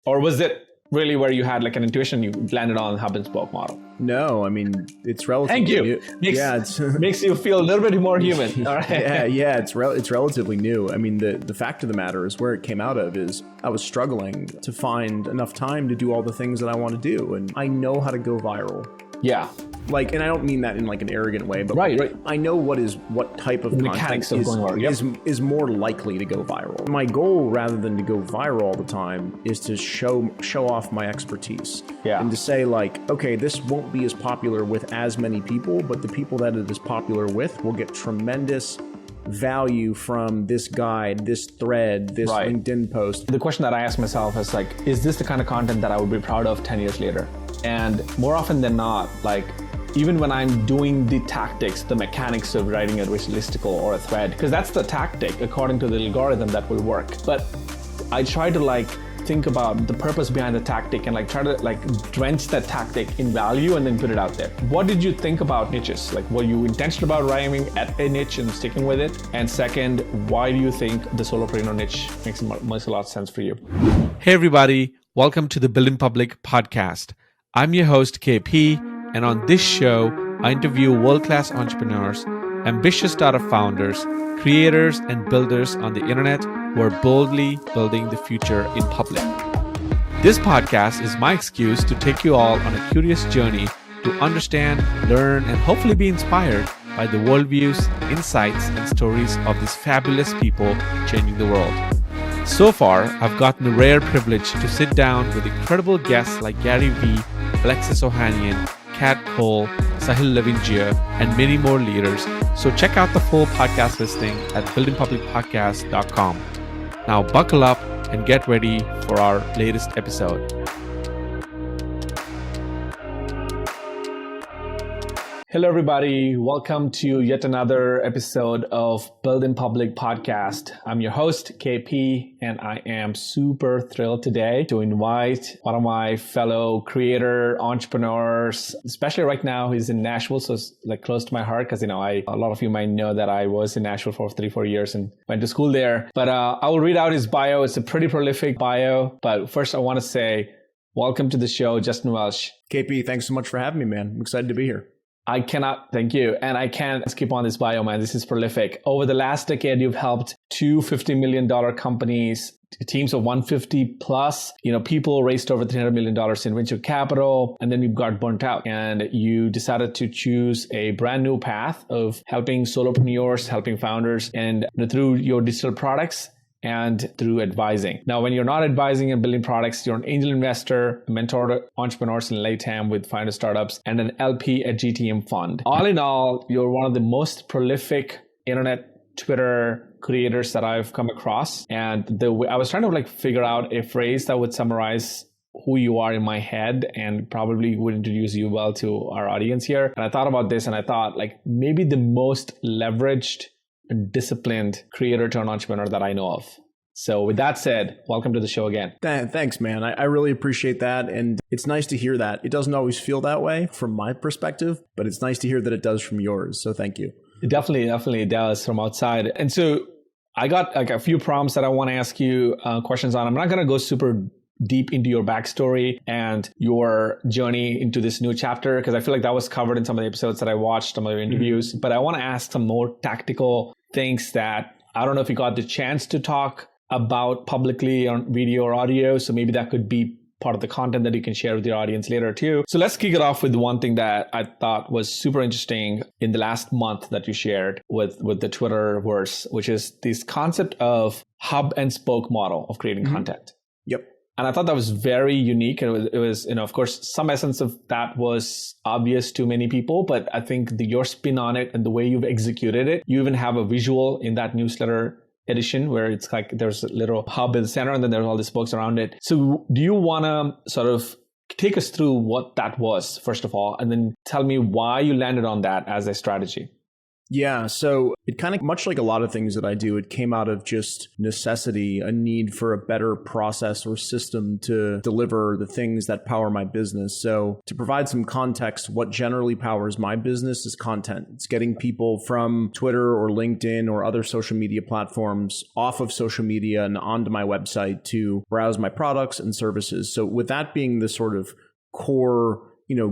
Or was it really where you had like an intuition, you landed on hub and spoke model? No, I mean, it's relatively Thank you. new. Makes you feel a little bit more human. All right. Yeah, it's relatively new. I mean, the fact of the matter is where it came out of is I was struggling to find enough time to do all the things that I want to do. And I know how to go viral. Yeah. Like, and I don't mean that in like an arrogant way, but right. I know what type of content is more likely to go viral. My goal, rather than to go viral all the time, is to show off my expertise. Yeah. And to say like, okay, this won't be as popular with as many people, but the people that it is popular with will get tremendous value from this guide, this thread, this LinkedIn post. The question that I ask myself is like, is this the kind of content that I would be proud of 10 years later? And more often than not, like, even when I'm doing the tactics, the mechanics of writing a listicle or a thread, because that's the tactic according to the algorithm that will work. But I try to like think about the purpose behind the tactic and like try to like drench that tactic in value and then put it out there. What did you think about niches? Like, were you intentional about rhyming at a niche and sticking with it? And second, why do you think the solopreneur niche makes a lot of sense for you? Hey everybody, welcome to the Build in Public podcast. I'm your host KP, and on this show, I interview world-class entrepreneurs, ambitious startup founders, creators, and builders on the internet who are boldly building the future in public. This podcast is my excuse to take you all on a curious journey to understand, learn, and hopefully be inspired by the worldviews, insights, and stories of these fabulous people changing the world. So far, I've gotten the rare privilege to sit down with incredible guests like Gary Vee, Alexis Ohanian, Kat Cole, Sahil Levingia, and many more leaders. So check out the full podcast listing at buildingpublicpodcast.com. Now buckle up and get ready for our latest episode. Hello, everybody. Welcome to yet another episode of Build in Public podcast. I'm your host, KP, and I am super thrilled today to invite one of my fellow creator entrepreneurs, especially right now. He's in Nashville, so it's like close to my heart because, a lot of you might know that I was in Nashville for 3-4 years and went to school there. But I will read out his bio. It's a pretty prolific bio. But first, I want to say welcome to the show, Justin Welsh. KP, thanks so much for having me, man. I'm excited to be here. I cannot, thank you. And I can't skip on this bio, man. This is prolific. Over the last decade, you've helped two $50 million companies, teams of 150 plus, people raised over $300 million in venture capital. And then you got burnt out and you decided to choose a brand new path of helping solopreneurs, helping founders, and through your digital products and through advising. Now, when you're not advising and building products, you're an angel investor, a mentor to entrepreneurs in LATAM with 500 startups, and an LP at GTM Fund. All in all, you're one of the most prolific internet Twitter creators that I've come across. And I was trying to figure out a phrase that would summarize who you are in my head and probably would introduce you well to our audience here. And I thought about this and I thought maybe the most leveraged, disciplined creator to an entrepreneur that I know of. So with that said, welcome to the show again. Thanks, man. I really appreciate that. And it's nice to hear that. It doesn't always feel that way from my perspective, but it's nice to hear that it does from yours. So thank you. It definitely does from outside. And so I got a few prompts that I want to ask you questions on. I'm not going to go super deep into your backstory and your journey into this new chapter, because I feel like that was covered in some of the episodes that I watched, some of your interviews. But I want to ask some more tactical things that I don't know if you got the chance to talk about publicly on video or audio. So maybe that could be part of the content that you can share with your audience later too. So let's kick it off with one thing that I thought was super interesting in the last month that you shared with the Twitterverse, which is this concept of hub and spoke model of creating content. Yep. And I thought that was very unique. And it was, of course, some essence of that was obvious to many people, but I think your spin on it and the way you've executed it, you even have a visual in that newsletter edition where it's like there's a little hub in the center and then there's all these spokes around it. So do you want to sort of take us through what that was, first of all, and then tell me why you landed on that as a strategy? Yeah, so it kind of, much like a lot of things that I do, it came out of just necessity, a need for a better process or system to deliver the things that power my business. So to provide some context, what generally powers my business is content. It's getting people from Twitter or LinkedIn or other social media platforms off of social media and onto my website to browse my products and services. So with that being the sort of core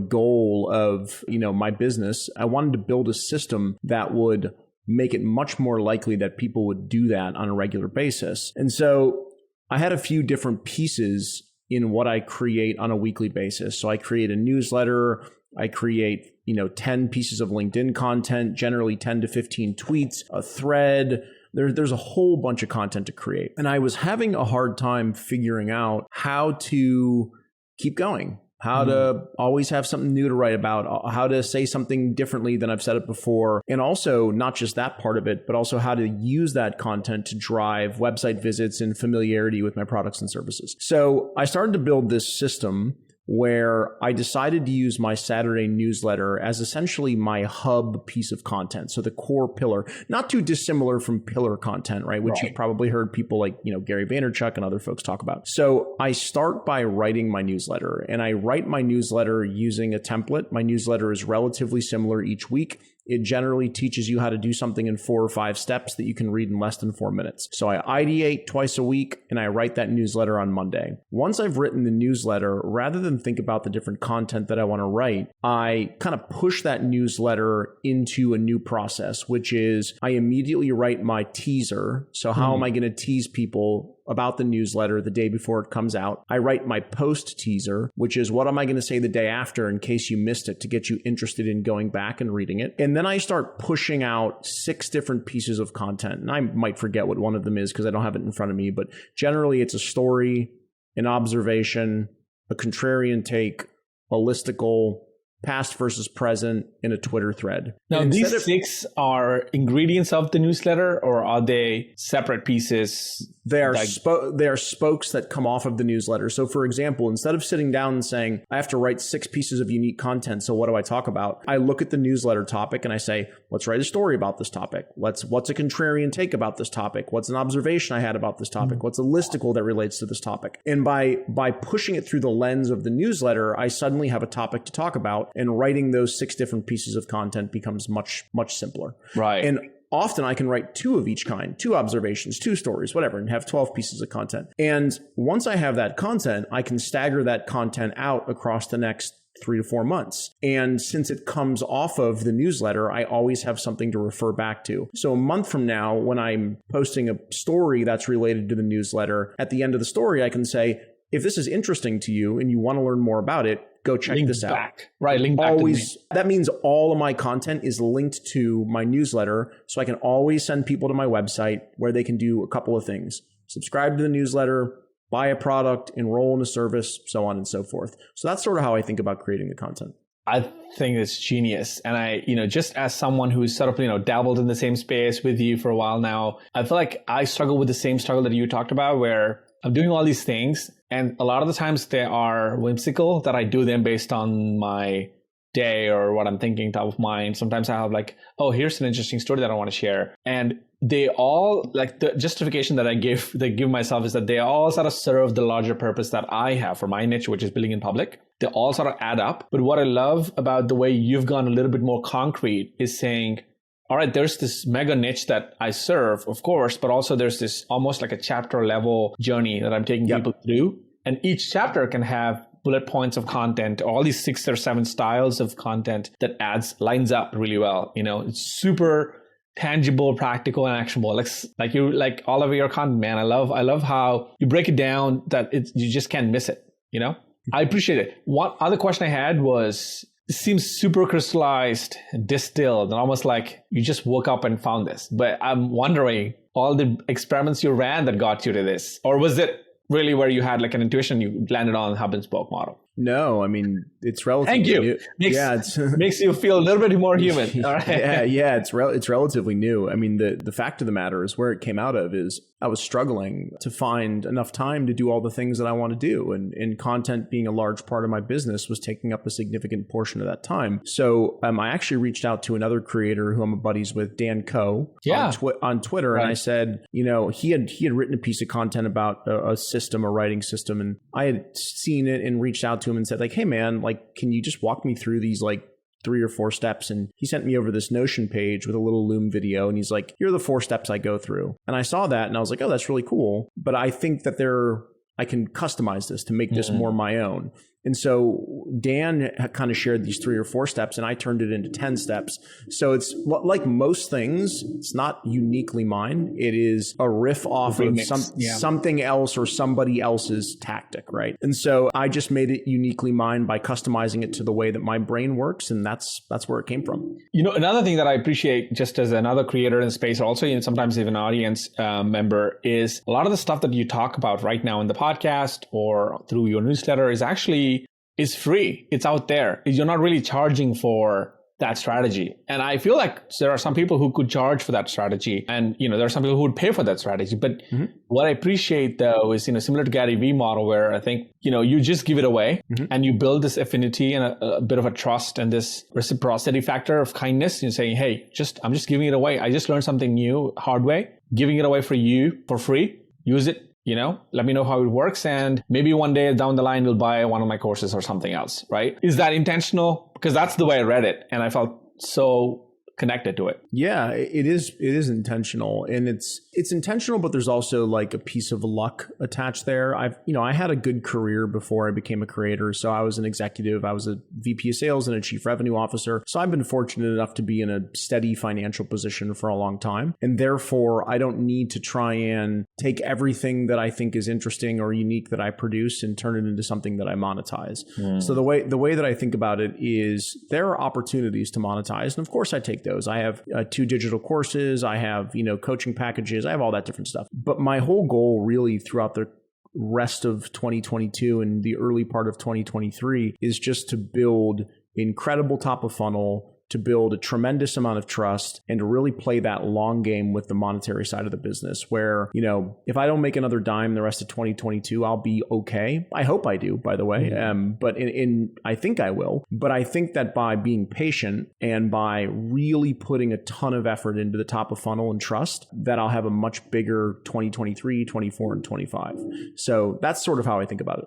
goal of, my business, I wanted to build a system that would make it much more likely that people would do that on a regular basis. And so I had a few different pieces in what I create on a weekly basis. So I create a newsletter, I create, 10 pieces of LinkedIn content, generally 10 to 15 tweets, a thread. There's a whole bunch of content to create. And I was having a hard time figuring out how to keep going. How to always have something new to write about, how to say something differently than I've said it before. And also not just that part of it, but also how to use that content to drive website visits and familiarity with my products and services. So I started to build this system where I decided to use my Saturday newsletter as essentially my hub piece of content. So the core pillar, not too dissimilar from pillar content, right? Which you've probably heard people like, Gary Vaynerchuk and other folks talk about. So I start by writing my newsletter, and I write my newsletter using a template. My newsletter is relatively similar each week. It generally teaches you how to do something in 4 or 5 steps that you can read in less than 4 minutes. So I ideate twice a week and I write that newsletter on Monday. Once I've written the newsletter, rather than think about the different content that I want to write, I kind of push that newsletter into a new process, which is I immediately write my teaser. So how am I going to tease people about the newsletter the day before it comes out? I write my post teaser, which is what am I going to say the day after in case you missed it to get you interested in going back and reading it. And then I start pushing out 6 different pieces of content. And I might forget what one of them is because I don't have it in front of me, but generally it's a story, an observation, a contrarian take, a listicle, past versus present, in a Twitter thread. Now, these 6 are ingredients of the newsletter, or are they separate pieces? They are spokes that come off of the newsletter. So for example, instead of sitting down and saying, I have to write 6 pieces of unique content, so what do I talk about? I look at the newsletter topic and I say, let's write a story about this topic. What's a contrarian take about this topic? What's an observation I had about this topic? What's a listicle that relates to this topic? And by pushing it through the lens of the newsletter, I suddenly have a topic to talk about, and writing those 6 different pieces of content becomes much, much simpler. Right. And often I can write 2 of each kind, 2 observations, 2 stories, whatever, and have 12 pieces of content. And once I have that content, I can stagger that content out across the next 3 to 4 months. And since it comes off of the newsletter, I always have something to refer back to. So a month from now, when I'm posting a story that's related to the newsletter, at the end of the story, I can say, if this is interesting to you and you want to learn more about it, go check this out. Right, link back. Always. That means all of my content is linked to my newsletter, so I can always send people to my website where they can do a couple of things: subscribe to the newsletter, buy a product, enroll in a service, so on and so forth. So that's sort of how I think about creating the content. I think it's genius. And I, just as someone who's sort of, dabbled in the same space with you for a while now, I feel like I struggle with the same struggle that you talked about, where I'm doing all these things, and a lot of the times they are whimsical, that I do them based on my day or what I'm thinking top of mind. Sometimes I have like, oh, here's an interesting story that I want to share. And they all, like, the justification that I give myself is that they all sort of serve the larger purpose that I have for my niche, which is building in public. They all sort of add up. But what I love about the way you've gone a little bit more concrete is saying, all right, there's this mega niche that I serve, of course, but also there's this almost like a chapter level journey that I'm taking people through. And each chapter can have bullet points of content, all these 6 or 7 styles of content that lines up really well. It's super tangible, practical, and actionable. Like all of your content, man. I love how you break it down that you just can't miss it. I appreciate it. One other question I had was, it seems super crystallized, distilled, and almost like you just woke up and found this. But I'm wondering, all the experiments you ran that got you to this, or was it really where you had like an intuition, you landed on hub and spoke model? No, I mean, it's relatively Thank you. New. Makes you feel a little bit more human. All right. Yeah, it's relatively new. I mean, the fact of the matter is, where it came out of is struggling to find enough time to do all the things that I want to do. And content being a large part of my business was taking up a significant portion of that time. So I actually reached out to another creator who I'm buddies with, Dan Coe, on Twitter. Right. And I said, he had written a piece of content about a system, a writing system. And I had seen it and reached out to him and said like, hey man, like, can you just walk me through these like 3 or 4 steps? And he sent me over this Notion page with a little Loom video. And he's like, here are the 4 steps I go through. And I saw that and I was like, oh, that's really cool. But I think that I can customize this to make this more my own. And so Dan kind of shared these 3 or 4 steps and I turned it into 10 steps. So it's like most things, it's not uniquely mine. It is a riff off of something else or somebody else's tactic, right? And so I just made it uniquely mine by customizing it to the way that my brain works. And that's where it came from. Another thing that I appreciate just as another creator in space, also sometimes even an audience member, is a lot of the stuff that you talk about right now in the podcast or through your newsletter is free. It's out there. You're not really charging for that strategy. And I feel like there are some people who could charge for that strategy. And, there are some people who would pay for that strategy. But what I appreciate though is, similar to Gary Vee model where I think, you just give it away and you build this affinity and a bit of a trust and this reciprocity factor of kindness. You're saying, hey, I'm just giving it away. I just learned something new, hard way, giving it away for you for free. Use it. Let me know how it works. And maybe one day down the line, you'll buy one of my courses or something else, right? Is that intentional? Because that's the way I read it. And I felt so connected to it. Yeah, it is intentional. And it's intentional, but there's also like a piece of luck attached there. I had a good career before I became a creator. So I was an executive, I was a VP of sales and a chief revenue officer. So I've been fortunate enough to be in a steady financial position for a long time. And therefore I don't need to try and take everything that I think is interesting or unique that I produce and turn it into something that I monetize. So the way that I think about it is there are opportunities to monetize. And of course I take those. I have 2 digital courses. I have, coaching packages. I have all that different stuff. But my whole goal really throughout the rest of 2022 and the early part of 2023 is just to build incredible top of funnel, to build a tremendous amount of trust and to really play that long game with the monetary side of the business where, if I don't make another dime the rest of 2022, I'll be okay. I hope I do, by the way. But I think I will. But I think that by being patient and by really putting a ton of effort into the top of funnel and trust, that I'll have a much bigger 2023, 24, and 25. So that's sort of how I think about it.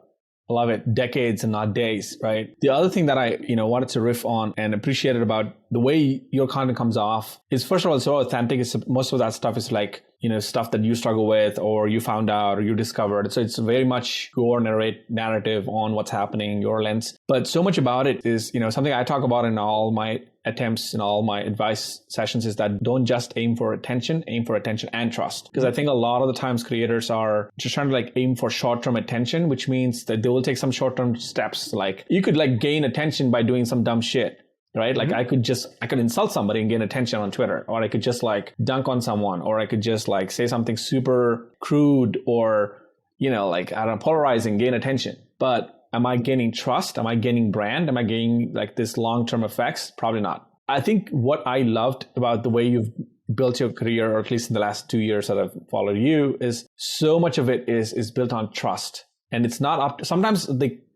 I love it. Decades and not days, right? The other thing that I, wanted to riff on and appreciated about the way your content comes off is, first of all, it's so authentic. Most of that stuff is like, stuff that you struggle with or you found out or you discovered. So it's very much your narrative on what's happening, your lens. But so much about it is, something I talk about in all my attempts and all my advice sessions is that don't just aim for attention and trust. Because I think a lot of the times creators are just trying to like aim for short-term attention, which means that they will take some short-term steps. Like you could like gain attention by doing some dumb shit. Right? Like I could insult somebody and gain attention on Twitter, or I could just like dunk on someone, or I could just like say something super crude or, like I don't know, polarizing, gain attention. But am I gaining trust? Am I gaining brand? Am I gaining like this long-term effects? Probably not. I think what I loved about the way you've built your career, or at least in the last 2 years that I've followed you, is so much of it is built on trust. And it's not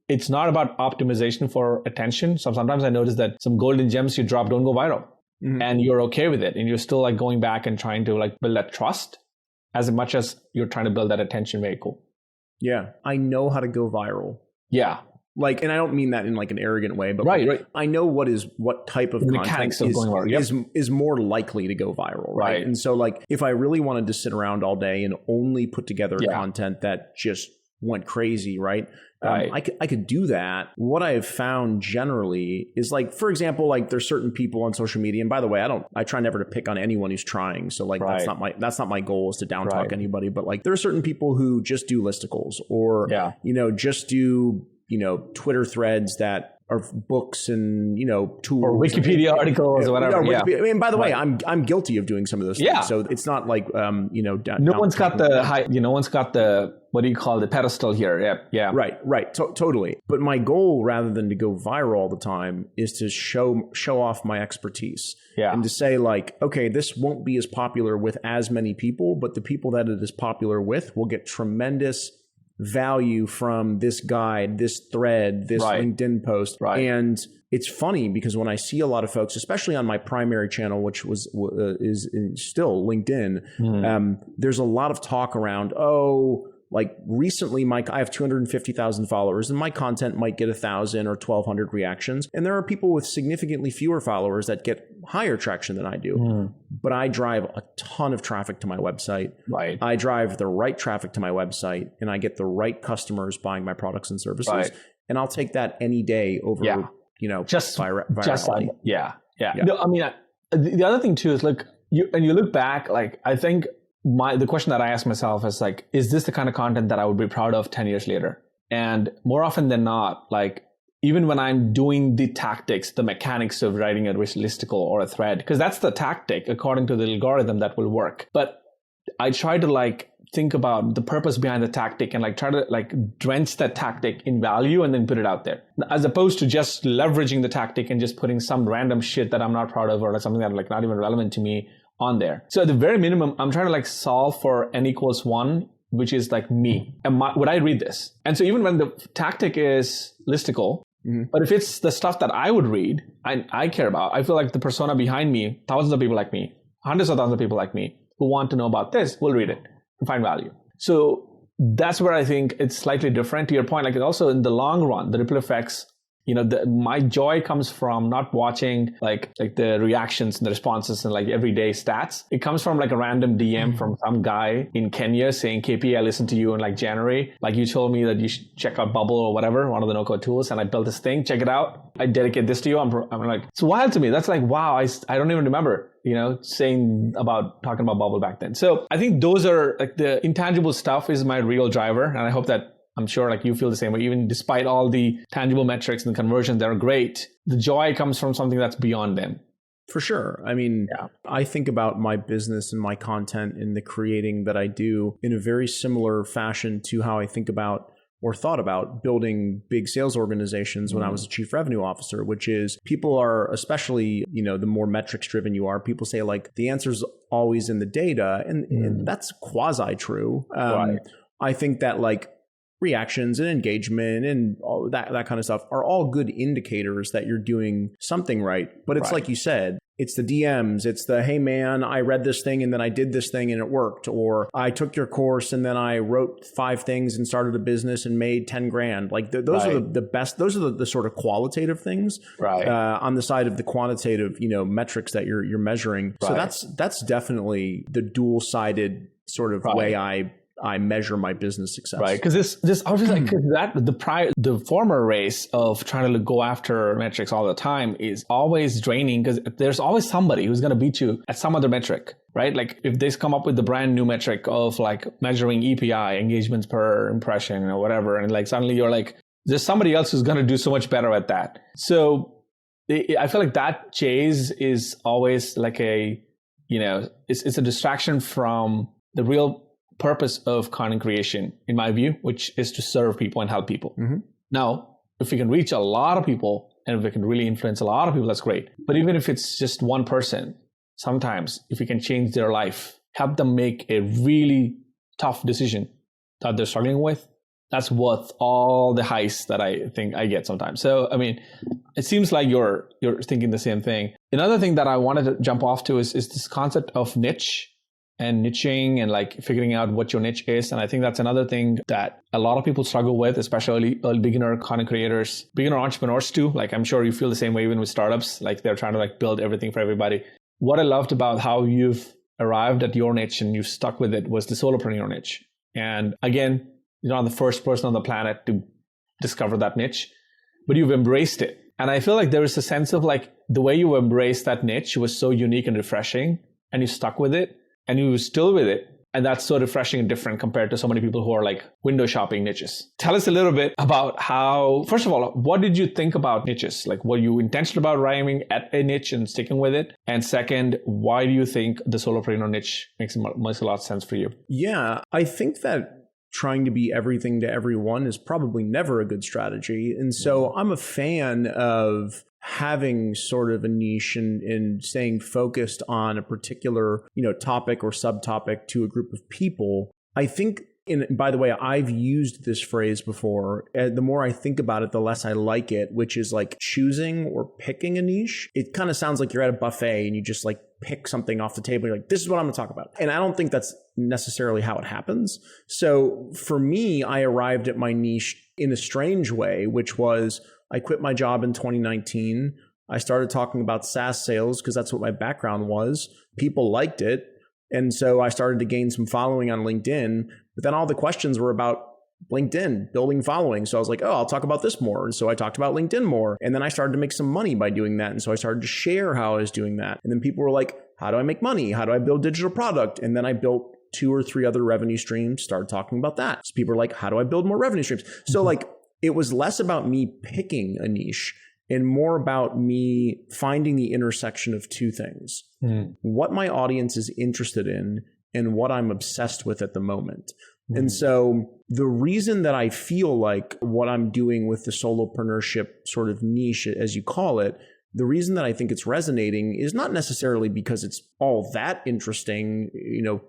it's not about optimization for attention. So sometimes I notice that some golden gems you drop don't go viral and you're okay with it. And you're still like going back and trying to like build that trust as much as you're trying to build that attention. Very cool. Yeah. I know how to go viral. Yeah. Like, and I don't mean that in like an arrogant way, but right. I know what type of content is more likely to go viral. Right. And so like, if I really wanted to sit around all day and only put together content that just went crazy, right? I could do that. What I have found generally is like, for example, like there's certain people on social media, and by the way, I try never to pick on anyone who's trying. So like that's not my goal is to down talk anybody, but like there are certain people who just do listicles or just do Twitter threads that books and, tools. Or Wikipedia articles or whatever. Yeah. I mean, by the way, I'm guilty of doing some of those things. So it's not like, no one's got the high, no one's got the, what do you call the pedestal here? Yeah. Right. Totally. But my goal, rather than to go viral all the time, is to show off my expertise. Yeah. And to say like, okay, this won't be as popular with as many people, but the people that it is popular with will get tremendous value from this guide, this thread, this LinkedIn post. And it's funny because when I see a lot of folks, especially on my primary channel, which is still LinkedIn, there's a lot of talk around, like recently, I have 250,000 followers and my content might get 1,000 or 1,200 reactions. And there are people with significantly fewer followers that get higher traction than I do. But I drive a ton of traffic to my website. Right. I drive the right traffic to my website and I get the right customers buying my products and services. And I'll take that any day over, just virality. Yeah. No, I mean, the other thing too is you look back, like I think the question that I ask myself is like, is this the kind of content that I would be proud of 10 years later? And more often than not, like even when I'm doing the tactics, the mechanics of writing a listicle or a thread, because that's the tactic according to the algorithm that will work. But I try to like think about the purpose behind the tactic and like try to like drench that tactic in value and then put it out there, as opposed to just leveraging the tactic and just putting some random shit that I'm not proud of or like something that like not even relevant to me on there. So at the very minimum, I'm trying to like solve for n=1, which is like me. And would I read this? And so even when the tactic is listicle, but if it's the stuff that I would read, I care about, I feel like the persona behind me, thousands of people like me, hundreds of thousands of people like me who want to know about this will read it and find value. So that's where I think it's slightly different. To your point, like also in the long run, the ripple effects, my joy comes from not watching like the reactions and the responses and like everyday stats. It comes from like a random DM from some guy in Kenya saying, KP, I listened to you in like January. Like you told me that you should check out Bubble or whatever, one of the no-code tools. And I built this thing, check it out. I dedicate this to you. I'm like, it's wild to me. That's like, wow, I don't even remember, talking about Bubble back then. So I think those are like the intangible stuff is my real driver. And I hope that I'm sure like you feel the same way, even despite all the tangible metrics and the conversions that are great, the joy comes from something that's beyond them. For sure. I mean, I think about my business and my content and the creating that I do in a very similar fashion to how I think about or thought about building big sales organizations when I was a chief revenue officer, which is people are, especially, the more metrics driven you are, people say like the answer's always in the data. And that's quasi true. I think that like reactions and engagement and all that kind of stuff are all good indicators that you're doing something right. But it's like you said, it's the DMs, it's the, hey man, I read this thing and then I did this thing and it worked. Or I took your course and then I wrote 5 things and started a business and made 10 grand. Like those are the best, those are the sort of qualitative things on the side of the quantitative, metrics that you're measuring. So that's definitely the dual-sided sort of way I measure my business success. Right. Because this obviously like the former race of trying to go after metrics all the time is always draining because there's always somebody who's going to beat you at some other metric, right? Like if they come up with the brand new metric of like measuring EPI, engagements per impression or whatever, and like suddenly you're like, there's somebody else who's going to do so much better at that. So I feel like that chase is always like it's a distraction from the real purpose of content creation, in my view, which is to serve people and help people. Now, if we can reach a lot of people and if we can really influence a lot of people, that's great. But even if it's just one person, sometimes if we can change their life, help them make a really tough decision that they're struggling with, that's worth all the highs that I think I get sometimes. So, I mean, it seems like you're thinking the same thing. Another thing that I wanted to jump off to is this concept of niche and niching and like figuring out what your niche is. And I think that's another thing that a lot of people struggle with, especially beginner content creators, beginner entrepreneurs too. Like I'm sure you feel the same way even with startups, like they're trying to like build everything for everybody. What I loved about how you've arrived at your niche and you've stuck with it was the solopreneur niche. And again, you're not the first person on the planet to discover that niche, but you've embraced it. And I feel like there is a sense of like the way you embraced that niche was so unique and refreshing and you stuck with it. And you were still with it And that's so refreshing and different compared to so many people who are like window shopping niches. Tell us a little bit about how, first of all, what did you think about niches? Like, were you intentional about arriving at a niche and sticking with it? And second, why do you think the solopreneur niche makes a lot of sense for you? Yeah, I think that trying to be everything to everyone is probably never a good strategy. And so I'm a fan of having sort of a niche and staying focused on a particular, topic or subtopic to a group of people. I think, and by the way, I've used this phrase before. The more I think about it, the less I like it, which is like choosing or picking a niche. It kind of sounds like you're at a buffet and you just like pick something off the table. You're like, this is what I'm going to talk about. And I don't think that's necessarily how it happens. So for me, I arrived at my niche in a strange way, which was I quit my job in 2019. I started talking about SaaS sales because that's what my background was. People liked it. And so I started to gain some following on LinkedIn. But then all the questions were about LinkedIn, building following. So I was like, I'll talk about this more. And so I talked about LinkedIn more. And then I started to make some money by doing that. And so I started to share how I was doing that. And then people were like, how do I make money? How do I build digital product? And then I built 2 or 3 other revenue streams, started talking about that. So people are like, how do I build more revenue streams? So like, it was less about me picking a niche and more about me finding the intersection of 2 things. What my audience is interested in and what I'm obsessed with at the moment. And so the reason that I feel like what I'm doing with the solopreneurship sort of niche, as you call it, the reason that I think it's resonating is not necessarily because it's all that interesting,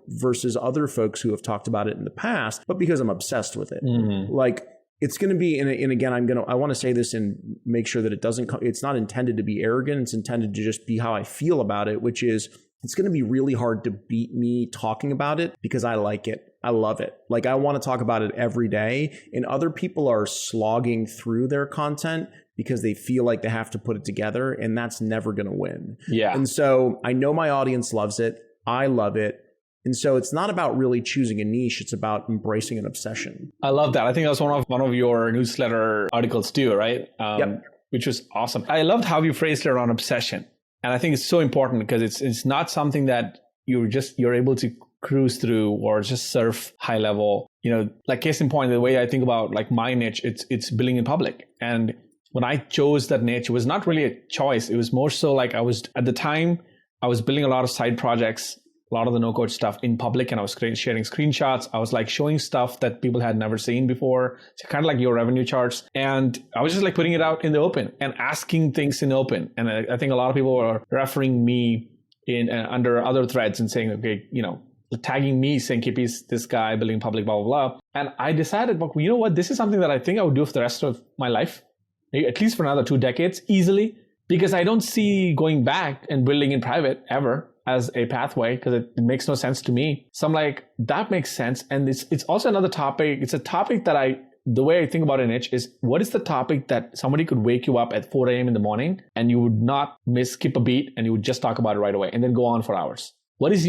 versus other folks who have talked about it in the past, but because I'm obsessed with it. Like, it's going to be, and again, I want to say this and make sure that it's not intended to be arrogant. It's intended to just be how I feel about it, which is it's going to be really hard to beat me talking about it because I like it. I love it. Like, I want to talk about it every day, and other people are slogging through their content because they feel like they have to put it together, and that's never going to win. Yeah. And so I know my audience loves it. I love it. And so it's not about really choosing a niche. It's about embracing an obsession. I love that. I think that was one of your newsletter articles too, right? Yep. Which was awesome. I loved how you phrased it around obsession. And I think it's so important because it's not something that you're able to cruise through or just surf high level. Like case in point, the way I think about like my niche, it's billing in public. And when I chose that niche, it was not really a choice. It was more so like at the time, I was building a lot of side projects, a lot of the no-code stuff in public, and I was sharing screenshots. I was like showing stuff that people had never seen before. So kind of like your revenue charts. And I was just like putting it out in the open and asking things in the open. And I think a lot of people were referring me in under other threads and saying, okay, tagging me saying, KP's this guy building public, blah, blah, blah. And I decided, well, you know what? This is something that I think I would do for the rest of my life, at least for another 2 decades easily, because I don't see going back and building in private ever as a pathway, because it makes no sense to me. So I'm like, that makes sense. And it's also another topic. It's a topic that the way I think about a niche is, what is the topic that somebody could wake you up at 4 a.m. in the morning and you would not skip a beat and you would just talk about it right away and then go on for hours? This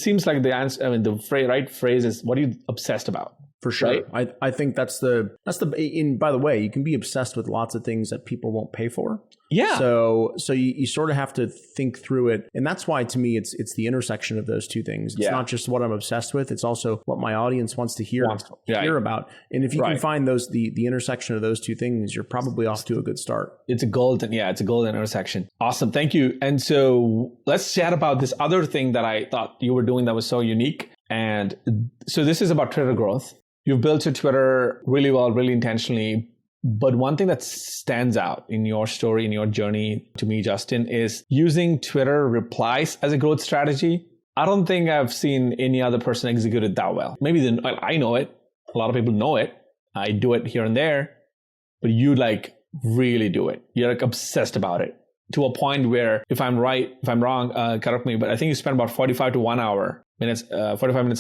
seems like the answer. The right phrase is, what are you obsessed about? For sure. Right? I think that's and by the way, you can be obsessed with lots of things that people won't pay for. Yeah. So you sort of have to think through it. And that's why, to me, it's the intersection of those 2 things. It's not just what I'm obsessed with. It's also what my audience wants to hear about. And if you can find the intersection of those 2 things, you're probably off to a good start. It's a golden intersection. Awesome. Thank you. And so let's chat about this other thing that I thought you were doing that was so unique. And so this is about Twitter growth. You've built your Twitter really well, really intentionally. But one thing that stands out in your story, in your journey to me, Justin, is using Twitter replies as a growth strategy. I don't think I've seen any other person execute it that well. Maybe I know it. A lot of people know it. I do it here and there. But you like really do it. You're like obsessed about it to a point where, if I'm wrong, correct me, but I think you spend about 45 minutes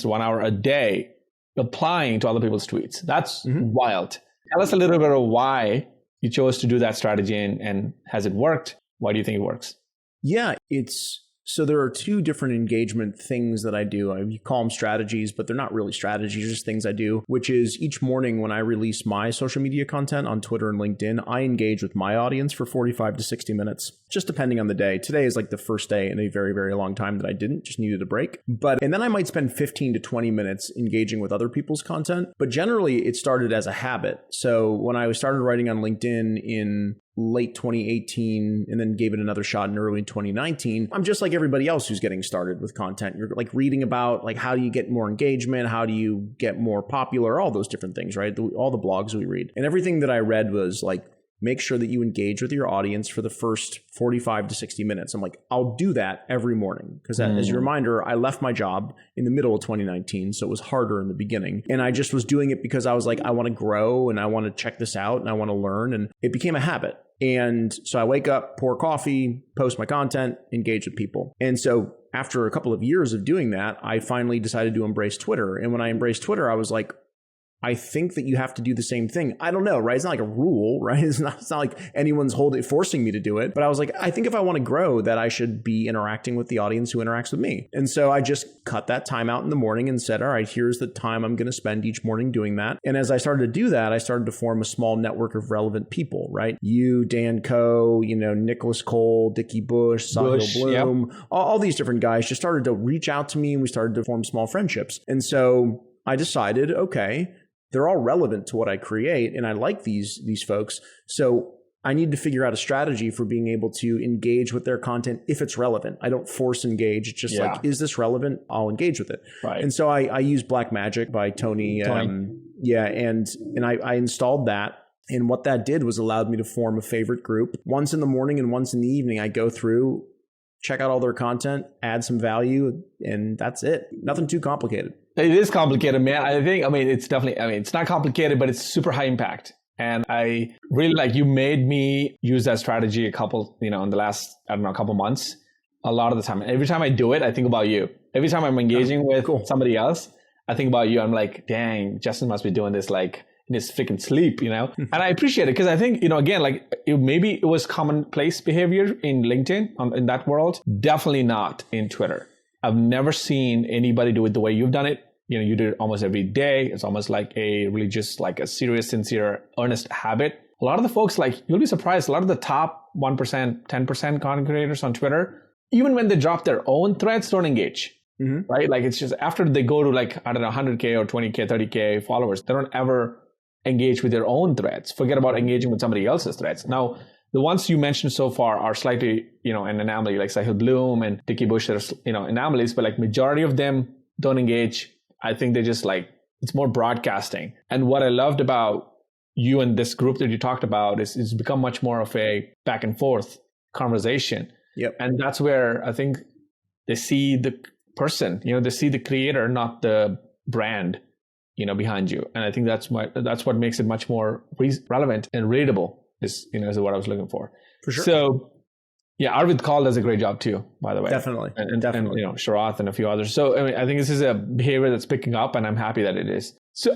to 1 hour a day applying to other people's tweets. That's wild. Tell us a little bit of why you chose to do that strategy and has it worked? Why do you think it works? Yeah, it's So there are two different engagement things that I do. You call them strategies, but they're not really strategies, just things I do, which is each morning when I release my social media content on Twitter and LinkedIn, I engage with my audience for 45 to 60 minutes, just depending on the day. Today is like the first day in a very, very long time that I just needed a break. And then I might spend 15 to 20 minutes engaging with other people's content. But generally it started as a habit. So when I started writing on LinkedIn in late 2018 and then gave it another shot in early 2019, I'm just like everybody else who's getting started with content. You're like reading about like how do you get more engagement? How do you get more popular? All those different things, right? All the blogs we read. And everything that I read was like, make sure that you engage with your audience for the first 45 to 60 minutes. I'm like, I'll do that every morning. Because as a reminder, I left my job in the middle of 2019. So it was harder in the beginning. And I just was doing it because I was like, I want to grow and I want to check this out and I want to learn. And it became a habit. And so I wake up, pour coffee, post my content, engage with people. And so after a couple of years of doing that, I finally decided to embrace Twitter. And when I embraced Twitter, I was like, I think that you have to do the same thing. I don't know, right? It's not like a rule, right? It's not like anyone's forcing me to do it. But I was like, I think if I want to grow, that I should be interacting with the audience who interacts with me. And so I just cut that time out in the morning and said, all right, here's the time I'm going to spend each morning doing that. And as I started to do that, I started to form a small network of relevant people, right? You, Dan Coe, Nicholas Cole, Dickie Bush, Sahil Bloom, yep. all these different guys just started to reach out to me and we started to form small friendships. And so I decided, okay, they're all relevant to what I create. And I like these folks. So I need to figure out a strategy for being able to engage with their content if it's relevant. I don't force engage. It's just like, is this relevant? I'll engage with it. Right. And so I use Black Magic by Tony. And I installed that. And what that did was allowed me to form a favorite group. Once in the morning and once in the evening, I go through, check out all their content, add some value, and that's it. Nothing too complicated. It is complicated, man. It's not complicated, but it's super high impact. And I really you made me use that strategy in the last, couple months, a lot of the time. Every time I do it, I think about you. Every time I'm engaging with somebody else, I think about you. I'm like, dang, Justin must be doing this like in his freaking sleep, And I appreciate it because I think, maybe it was commonplace behavior in LinkedIn, in that world. Definitely not in Twitter. I've never seen anybody do it the way you've done it. You do it almost every day. It's almost like a religious, like a serious, sincere, earnest habit. A lot of the folks, you'll be surprised, a lot of the top 1%, 10% content creators on Twitter, even when they drop their own threads, don't engage, right? Like it's just after they go to 100K or 20K, 30K followers, they don't ever engage with their own threads. Forget about engaging with somebody else's threads. Now, the ones you mentioned so far are slightly, an anomaly, like Sahil Bloom and Dickie Bush, there's, anomalies, but majority of them don't engage. I think they just it's more broadcasting. And what I loved about you and this group that you talked about is it's become much more of a back and forth conversation. Yep. And that's where I think they see the person, they see the creator, not the brand, behind you. And I think that's what makes it much more relevant and readable is what I was looking for. For sure. So yeah, Arvid Kaul does a great job too, by the way. Definitely. And Sharath and a few others. So I think this is a behavior that's picking up and I'm happy that it is. So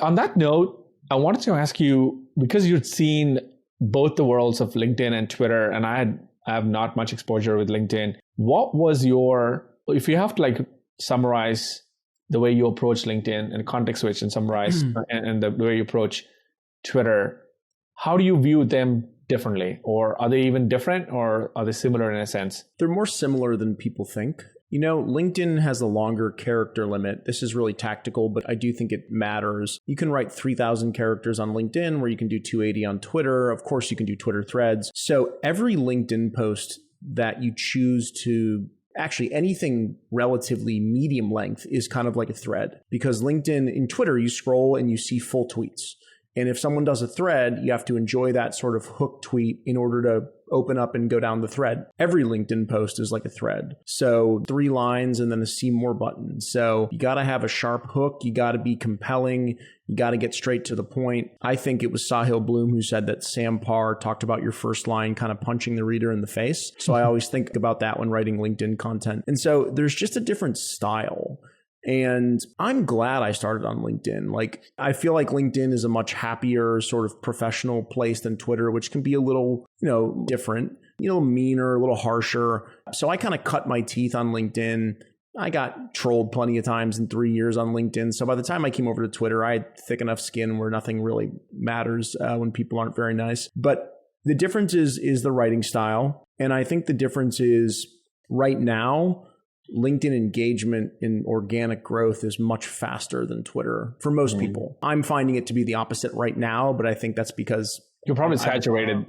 on that note, I wanted to ask you, because you'd seen both the worlds of LinkedIn and Twitter, and I have not much exposure with LinkedIn. What was if you have to summarize the way you approach LinkedIn and context switch and summarize and the way you approach Twitter, how do you view them differently? Or are they even different, or are they similar in a sense? They're more similar than people think. LinkedIn has a longer character limit. This is really tactical, but I do think it matters. You can write 3,000 characters on LinkedIn where you can do 280 on Twitter. Of course, you can do Twitter threads. So every LinkedIn post that you choose to actually anything relatively medium length is kind of like a thread, because LinkedIn, in Twitter, you scroll and you see full tweets. And if someone does a thread, you have to enjoy that sort of hook tweet in order to open up and go down the thread. Every LinkedIn post is like a thread. So 3 lines and then a see more button. So you got to have a sharp hook. You got to be compelling. You got to get straight to the point. I think it was Sahil Bloom who said that Sam Parr talked about your first line kind of punching the reader in the face. So I always think about that when writing LinkedIn content. And so there's just a different style. And I'm glad I started on LinkedIn. I feel like LinkedIn is a much happier sort of professional place than Twitter, which can be a little, different. meaner, a little harsher. So I kind of cut my teeth on LinkedIn. I got trolled plenty of times in 3 years on LinkedIn. So by the time I came over to Twitter, I had thick enough skin where nothing really matters when people aren't very nice. But the difference is the writing style. And I think the difference is right now, LinkedIn engagement in organic growth is much faster than Twitter for most people. I'm finding it to be the opposite right now, but I think that's because you're probably saturated.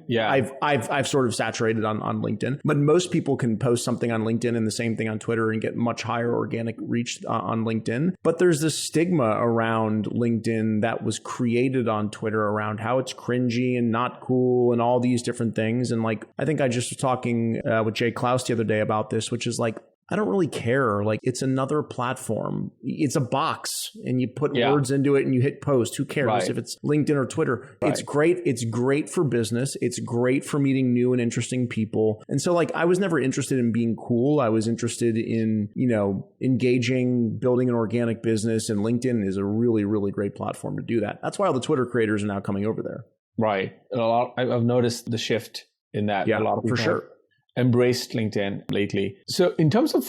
I've sort of saturated on LinkedIn, but most people can post something on LinkedIn and the same thing on Twitter and get much higher organic reach on LinkedIn. But there's this stigma around LinkedIn that was created on Twitter around how it's cringy and not cool and all these different things. And like, I think I just was talking with Jay Klaus the other day about this, which is like, I don't really care. Like, it's another platform. It's a box and you put words into it and you hit post. Who cares if it's LinkedIn or Twitter? It's great. It's great for business. It's great for meeting new and interesting people. And so like, I was never interested in being cool. I was interested in, engaging, building an organic business, and LinkedIn is a really, really great platform to do that. That's why all the Twitter creators are now coming over there. Right. I've noticed the shift in that. Yeah, a lot of people for sure. Embraced LinkedIn lately. So in terms of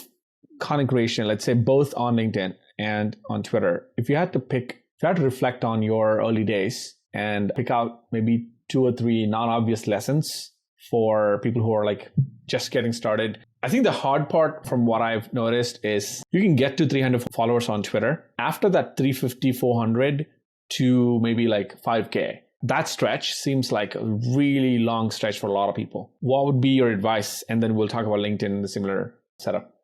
content creation, let's say both on LinkedIn and on Twitter, if you had to reflect on your early days and pick out maybe 2 or 3 non-obvious lessons for people who are like just getting started. I think the hard part from what I've noticed is you can get to 300 followers on Twitter. After that 350, 400 to maybe like 5K. That stretch seems like a really long stretch for a lot of people. What would be your advice? And then we'll talk about LinkedIn in a similar setup.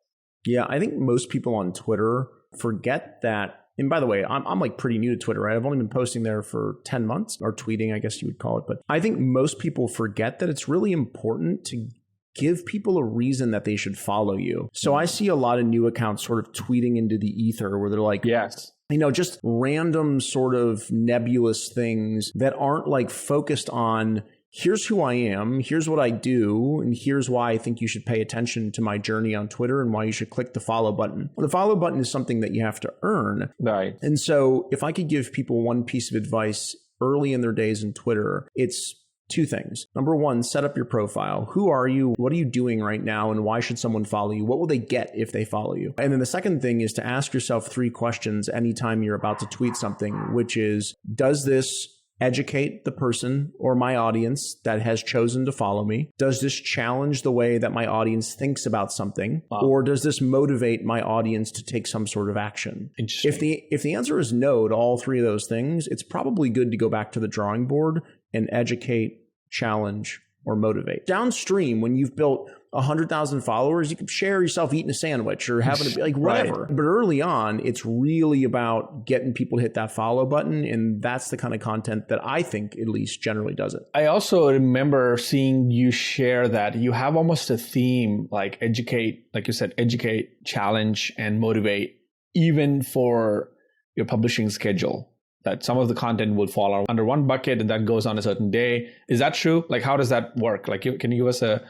Yeah, I think most people on Twitter forget that. And by the way, I'm like pretty new to Twitter, right? I've only been posting there for 10 months, or tweeting, I guess you would call it. But I think most people forget that it's really important to give people a reason that they should follow you. So I see a lot of new accounts sort of tweeting into the ether where they're like, yes, just random sort of nebulous things that aren't like focused on, here's who I am, here's what I do, and here's why I think you should pay attention to my journey on Twitter and why you should click the follow button. The follow button is something that you have to earn. Right. And so if I could give people one piece of advice early in their days in Twitter, it's 2 things. Number 1, set up your profile. Who are you? What are you doing right now? And why should someone follow you? What will they get if they follow you? And then the second thing is to ask yourself 3 questions anytime you're about to tweet something, which is, does this educate the person or my audience that has chosen to follow me? Does this challenge the way that my audience thinks about something? Wow. Or does this motivate my audience to take some sort of action? If the answer is no to all 3 of those things, it's probably good to go back to the drawing board and educate, challenge, or motivate. Downstream, when you've built 100,000 followers, you can share yourself eating a sandwich or having a, like whatever. Right. But early on, it's really about getting people to hit that follow button. And that's the kind of content that I think at least generally does it. I also remember seeing you share that you have almost a theme, like educate, like you said, educate, challenge, and motivate, even for your publishing schedule. That some of the content will fall under one bucket and that goes on a certain day. Is that true? Like, how does that work? Like, can you give us a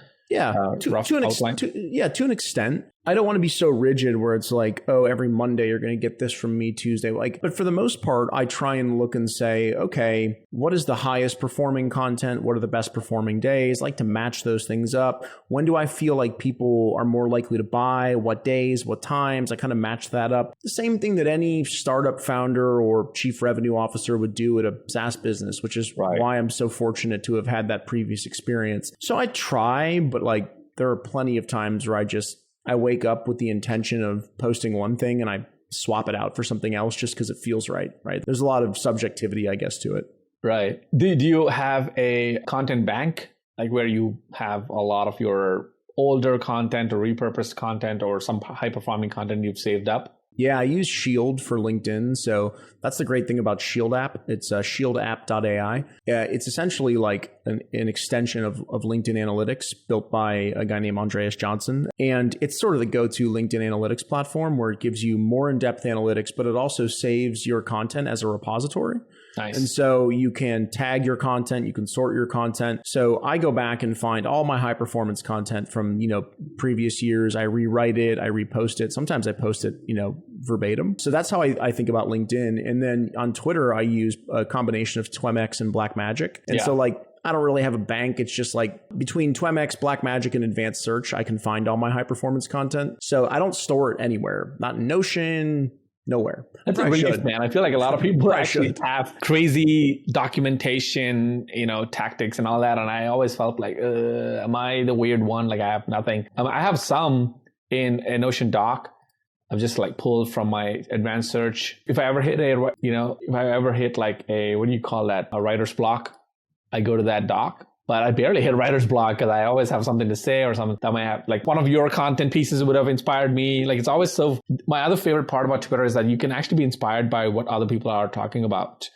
rough outline? To an extent. I don't want to be so rigid where it's like, oh, every Monday you're going to get this from me, Tuesday. But for the most part, I try and look and say, okay, what is the highest performing content? What are the best performing days? I like to match those things up. When do I feel like people are more likely to buy? What days? What times? I kind of match that up. The same thing that any startup founder or chief revenue officer would do at a SaaS business, which is why I'm so fortunate to have had that previous experience. So I try, but like there are plenty of times where I wake up with the intention of posting one thing and I swap it out for something else just because it feels right? There's a lot of subjectivity, I guess, to it. Right. Do you have a content bank, like where you have a lot of your older content or repurposed content or some high-performing content you've saved up? Yeah, I use Shield for LinkedIn. So that's the great thing about Shield app. It's shieldapp.ai. It's essentially like an extension of LinkedIn Analytics built by a guy named Andreas Johnson. And it's sort of the go-to LinkedIn Analytics platform where it gives you more in-depth analytics, but it also saves your content as a repository. Nice. And so you can tag your content, you can sort your content. So I go back and find all my high performance content from, previous years. I rewrite it, I repost it. Sometimes I post it, verbatim. So that's how I think about LinkedIn. And then on Twitter, I use a combination of Twemex and Blackmagic. And so I don't really have a bank. It's just like between Twemex, Blackmagic, and Advanced Search, I can find all my high performance content. So I don't store it anywhere, not in Notion, nowhere. That's a relief, man. I feel like a lot of people actually have crazy documentation, tactics and all that. And I always felt like, am I the weird one? Like I have nothing. I have some in a Notion doc. I've just like pulled from my advanced search. If I ever hit like a, what do you call that? A writer's block, I go to that doc. But I barely hit writer's block because I always have something to say or something that might have, like one of your content pieces would have inspired me. Like it's always so, my other favorite part about Twitter is that you can actually be inspired by what other people are talking about,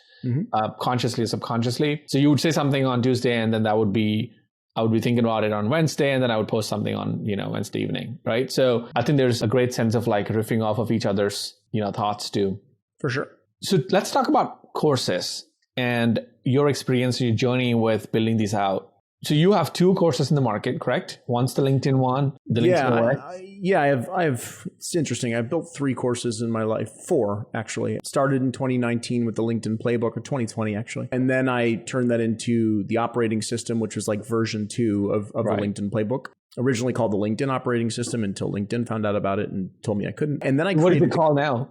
consciously or subconsciously. So you would say something on Tuesday and then I would be thinking about it on Wednesday and then I would post something on, Wednesday evening, right? So I think there's a great sense of like riffing off of each other's, thoughts too. For sure. So let's talk about courses and your experience, your journey with building these out. So you have 2 courses in the market, correct? One's the LinkedIn one, the LinkedIn I have, it's interesting. I've built 3 courses in my life, 4 actually. Started in 2019 with the LinkedIn playbook, or 2020 actually. And then I turned that into the operating system, which was like version 2 of the LinkedIn playbook. Originally called the LinkedIn operating system until LinkedIn found out about it and told me I couldn't. And then what is it called now?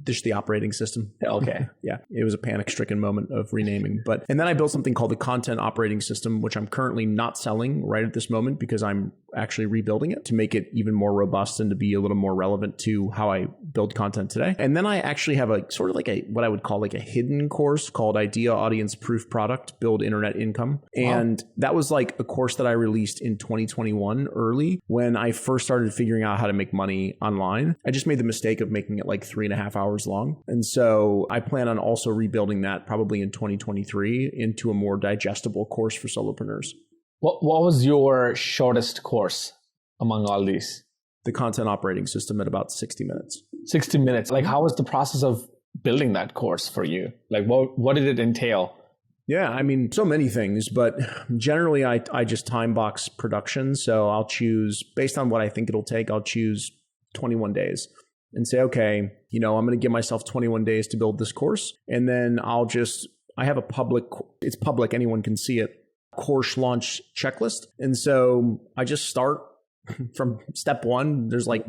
Just the operating system. Okay. Yeah. It was a panic-stricken moment of renaming. And then I built something called the content operating system, which I'm currently not selling right at this moment because I'm actually rebuilding it to make it even more robust and to be a little more relevant to how I build content today. And then I actually have a sort of like what I would call like a hidden course called Idea Audience Proof Product, Build Internet Income. And that was like a course that I released in 2021 early when I first started figuring out how to make money online. I just made the mistake of making it like 3.5 hours long. And so I plan on also rebuilding that probably in 2023 into a more digestible course for solopreneurs. What was your shortest course among all these? The content operating system at about 60 minutes. 60 minutes. Like how was the process of building that course for you? Like what did it entail? Yeah, I mean, so many things, but generally I just time box production. So I'll choose, based on what I think it'll take, I'll choose 21 days and say, okay, I'm going to give myself 21 days to build this course. And then I have it's public, anyone can see it, course launch checklist. And so I just start from step 1. There's like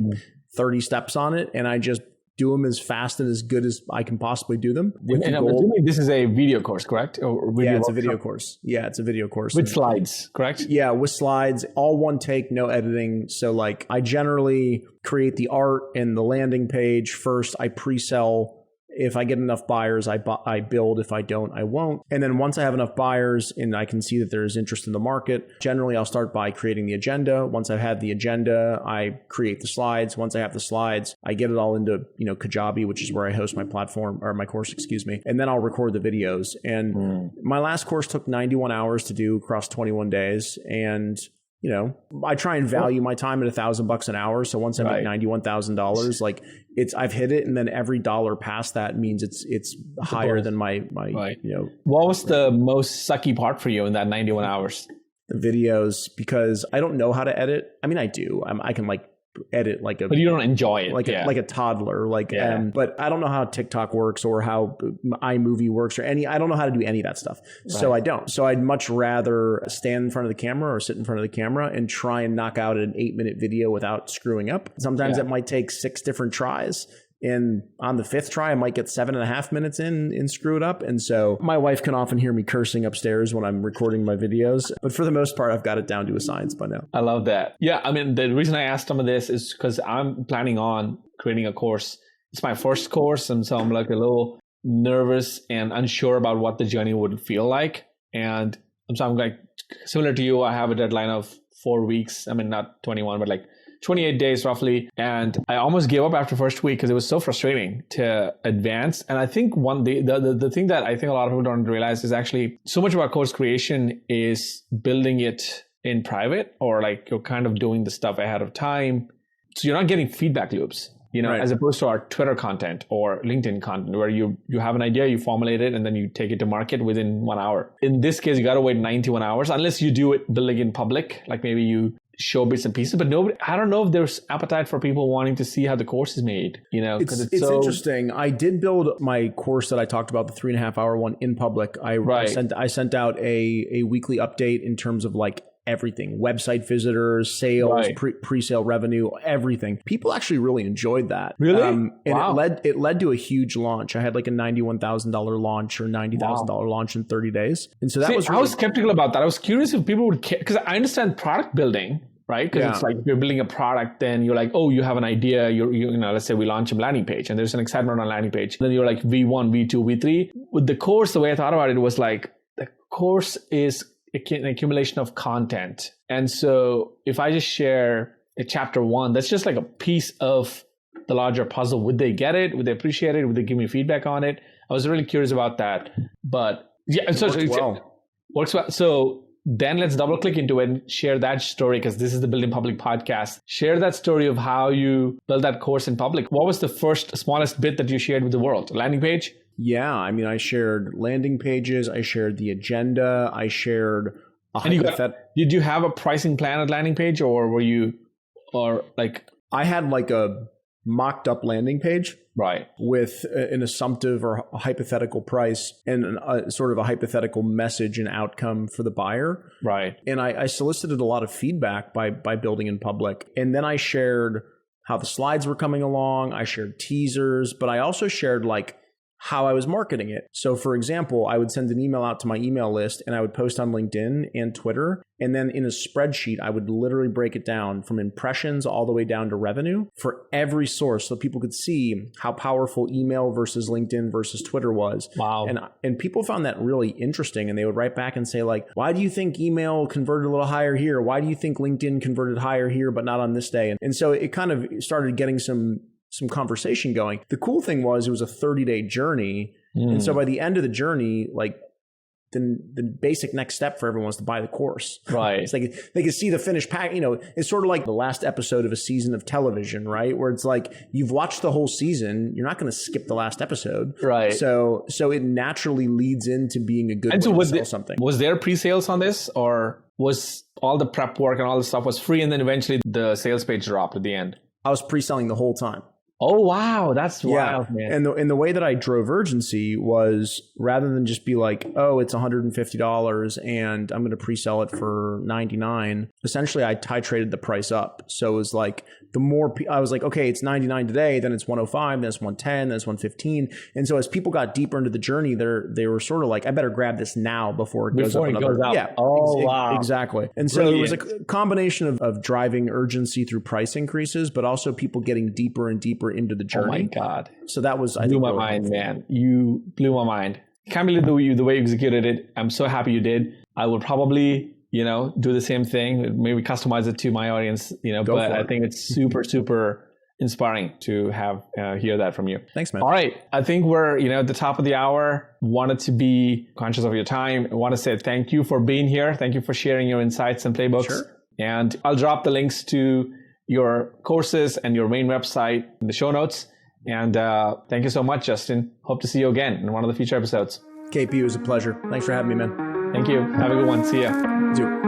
30 steps on it. And I just do them as fast and as good as I can possibly do them. And I'm assuming this is a video course, correct? It's a video course. Yeah, it's a video course. With slides, correct? Yeah, with slides, all one take, no editing. So like I generally create the art and the landing page first. I pre-sell. If I get enough buyers, I build. If I don't, I won't. And then once I have enough buyers and I can see that there's interest in the market, generally I'll start by creating the agenda. Once I've had the agenda, I create the slides. Once I have the slides, I get it all into, Kajabi, which is where I host my platform or my course, and then I'll record the videos. And my last course took 91 hours to do across 21 days. And I try and value my time at $1,000 an hour. So once I make $91,000, like I've hit it, and then every dollar past that means it's higher than my. What was the most sucky part for you in that 91 hours? The videos, because I don't know how to edit. I mean, I do. I can edit but you don't enjoy it, like a toddler, but I don't know how TikTok works or how iMovie works I don't know how to do any of that stuff. So I don't. So I'd much rather stand in front of the camera or sit in front of the camera and try and knock out an 8-minute video without screwing up. Sometimes it might take 6 different tries. And on the 5th try, I might get 7.5 minutes in and screw it up. And so my wife can often hear me cursing upstairs when I'm recording my videos. But for the most part, I've got it down to a science by now. I love that. Yeah. I mean, the reason I asked some of this is because I'm planning on creating a course. It's my first course. And so I'm like a little nervous and unsure about what the journey would feel like. And so I'm like, similar to you, I have a deadline of 4 weeks. I mean, not 21, but like 28 days roughly. And I almost gave up after first week because it was so frustrating to advance. And I think the thing that I think a lot of people don't realize is actually so much about course creation is building it in private, or like you're kind of doing the stuff ahead of time. So you're not getting feedback loops, as opposed to our Twitter content or LinkedIn content where you have an idea, you formulate it, and then you take it to market within 1 hour. In this case, you got to wait 91 hours unless you do it building in public. Like maybe you show bits and pieces, but I don't know if there's appetite for people wanting to see how the course is made, because it's so interesting. I did build my course that I talked about, the 3.5 hour one, in public. I sent out a weekly update in terms of like everything: website visitors, sales, pre-sale revenue, everything. People actually really enjoyed that. Really? And it led to a huge launch. I had like a $91,000 launch or $90,000 launch in 30 days. And so that was really, I was skeptical about that. I was curious if people would care, because I understand product building, right? Because it's like, if you're building a product, then you're like, oh, you have an idea. Let's say we launch a landing page and there's an excitement on a landing page. Then you're like V1, V2, V3. With the course, the way I thought about it was like, the course is an accumulation of content. And so if I just share a chapter 1, that's just like a piece of the larger puzzle. Would they get it? Would they appreciate it? Would they give me feedback on it? I was really curious about that. But yeah, works well. So then let's double click into it and share that story, because this is the Build in Public podcast. Share that story of how you built that course in public. What was the smallest bit that you shared with the world? A landing page? Yeah, I mean, I shared landing pages, I shared the agenda, I shared did you have a pricing plan at landing page, or I had like a mocked up landing page, right, with an assumptive or a hypothetical price and sort of a hypothetical message and outcome for the buyer, right. And I solicited a lot of feedback by building in public, and then I shared how the slides were coming along. I shared teasers, but I also shared like how I was marketing it. So for example, I would send an email out to my email list and I would post on LinkedIn and Twitter. And then in a spreadsheet, I would literally break it down from impressions all the way down to revenue for every source, so people could see how powerful email versus LinkedIn versus Twitter was. Wow. And people found that really interesting. And they would write back and say like, why do you think email converted a little higher here? Why do you think LinkedIn converted higher here, but not on this day? And so it kind of started getting some conversation going. The cool thing was it was a 30-day journey. And so by the end of the journey, like the basic next step for everyone was to buy the course. Right. It's like they could see the finished pack. It's sort of like the last episode of a season of television, right? Where it's like you've watched the whole season, you're not going to skip the last episode. Right. So it naturally leads into being a good way to sell something. Was there pre-sales on this, or was all the prep work and all the stuff was free and then eventually the sales page dropped at the end? I was pre-selling the whole time. Oh, wow. That's wild, man. And the way that I drove urgency was, rather than just be like, oh, it's $150 and I'm going to pre-sell it for $99, essentially I titrated the price up. So it was like, the more I was like, okay, it's $99 today, then it's $105, then it's $110, then it's $115. And so as people got deeper into the journey, they were sort of like, I better grab this now before it goes up another. Yeah. Oh, wow. Exactly. And so it was a combination of driving urgency through price increases, but also people getting deeper and deeper into the journey. Oh my God. So that was, blew my mind, man. You blew my mind. Can't believe the way you executed it. I'm so happy you did. I would probably, do the same thing, maybe customize it to my audience, but I think it's super, super inspiring to hear that from you. Thanks, man. All right. I think we're, at the top of the hour. Wanted to be conscious of your time. I want to say thank you for being here. Thank you for sharing your insights and playbooks. Sure. And I'll drop the links to your courses and your main website in the show notes. And thank you so much, Justin. Hope to see you again in one of the future episodes. KP, it was a pleasure. Thanks for having me, man. Thank you. Have a good one. See ya. You too.